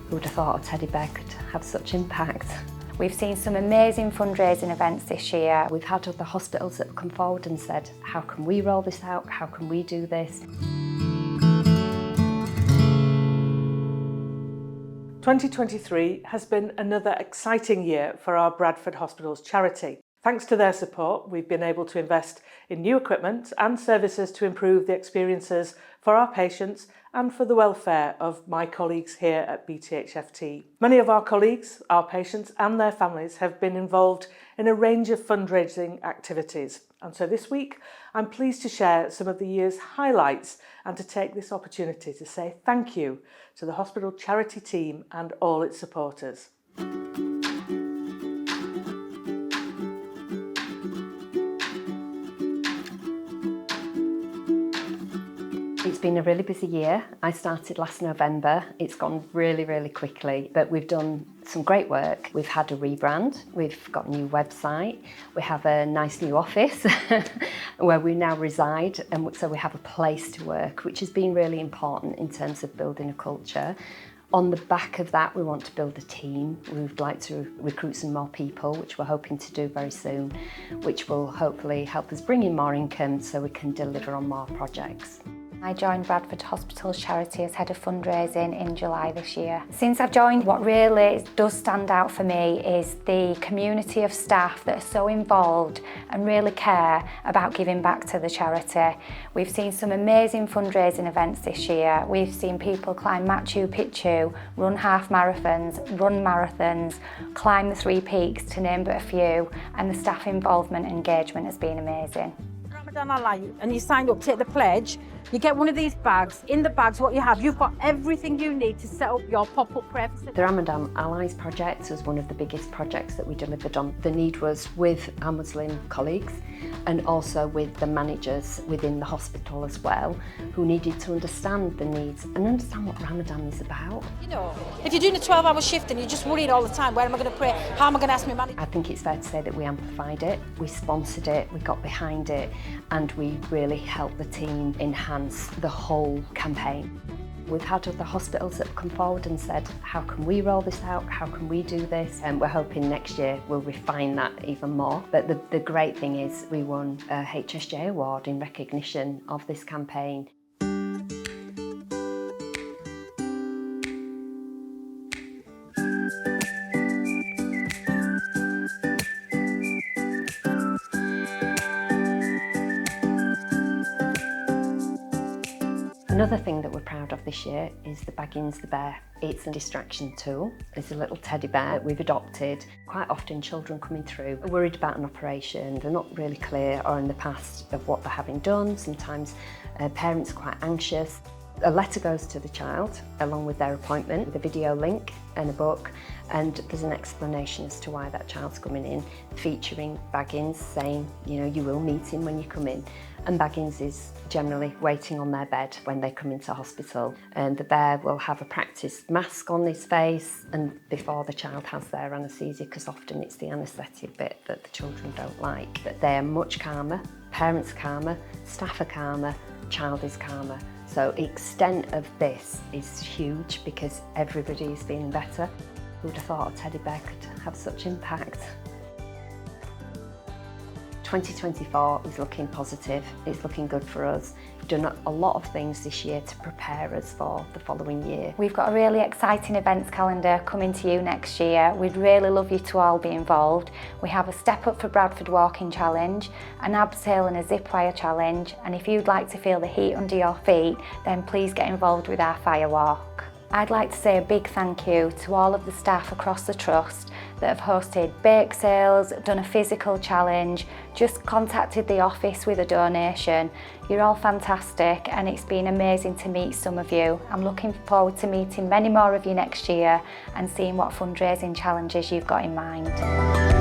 Who would have thought a teddy bear could have such impact? We've seen some amazing fundraising events this year. We've had other hospitals that have come forward and said, how can we roll this out? How can we do this? 2023 has been another exciting year for our Bradford Hospitals Charity. Thanks to their support, we've been able to invest in new equipment and services to improve the experiences for our patients and for the welfare of my colleagues here at BTHFT. Many of our colleagues, our patients and their families have been involved in a range of fundraising activities. And so this week, I'm pleased to share some of the year's highlights and to take this opportunity to say thank you to the hospital charity team and all its supporters. It's been a really busy year. I started last November. It's gone really, really quickly, but we've done some great work. We've had a rebrand, we've got a new website, we have a nice new office where we now reside, and so we have a place to work, which has been really important in terms of building a culture. On the back of that, we want to build a team. We would like to recruit some more people, which we're hoping to do very soon, which will hopefully help us bring in more income so we can deliver on more projects. I joined Bradford Hospitals Charity as Head of Fundraising in July this year. Since I've joined, what really does stand out for me is the community of staff that are so involved and really care about giving back to the charity. We've seen some amazing fundraising events this year. We've seen people climb Machu Picchu, run half marathons, run marathons, climb the 3 peaks, to name but a few, and the staff involvement and engagement has been amazing. Ramadan Ally, and you sign up, take the pledge, you get one of these bags. In the bags, what you have, you've got everything you need to set up your pop-up prayer facility. The Ramadan Allies project was one of the biggest projects that we delivered on. The need was with our Muslim colleagues and also with the managers within the hospital as well, who needed to understand the needs and understand what Ramadan is about. You know, if you're doing a 12-hour shift and you're just worried all the time, where am I going to pray? How am I going to ask my manager? I think it's fair to say that we amplified it, we sponsored it, we got behind it, and we really helped the team enhance the whole campaign. We've had other hospitals that have come forward and said, how can we roll this out? How can we do this? And we're hoping next year we'll refine that even more. But the great thing is we won a HSJ award in recognition of this campaign. Another thing that we're proud of this year is the Baggins the bear. It's a distraction tool. It's a little teddy bear that we've adopted. Quite often children coming through are worried about an operation. They're not really clear or in the past of what they're having done. Sometimes parents are quite anxious. A letter goes to the child along with their appointment, with a video link and a book, and there's an explanation as to why that child's coming in, featuring Baggins saying, you know, you will meet him when you come in. And Baggins is generally waiting on their bed when they come into hospital. And the bear will have a practice mask on his face and before the child has their anaesthesia, because often it's the anaesthetic bit that the children don't like. But they are much calmer, parents are calmer, staff are calmer, child is calmer. So the extent of this is huge because everybody is feeling better. Who would have thought a teddy bear could have such impact? 2024 is looking positive, it's looking good for us. We've done a lot of things this year to prepare us for the following year. We've got a really exciting events calendar coming to you next year. We'd really love you to all be involved. We have a Step Up for Bradford Walking Challenge, an abseil and a zip wire challenge, and if you'd like to feel the heat under your feet, then please get involved with our fire walk. I'd like to say a big thank you to all of the staff across the Trust that have hosted bake sales, done a physical challenge, just contacted the office with a donation. You're all fantastic and it's been amazing to meet some of you. I'm looking forward to meeting many more of you next year and seeing what fundraising challenges you've got in mind.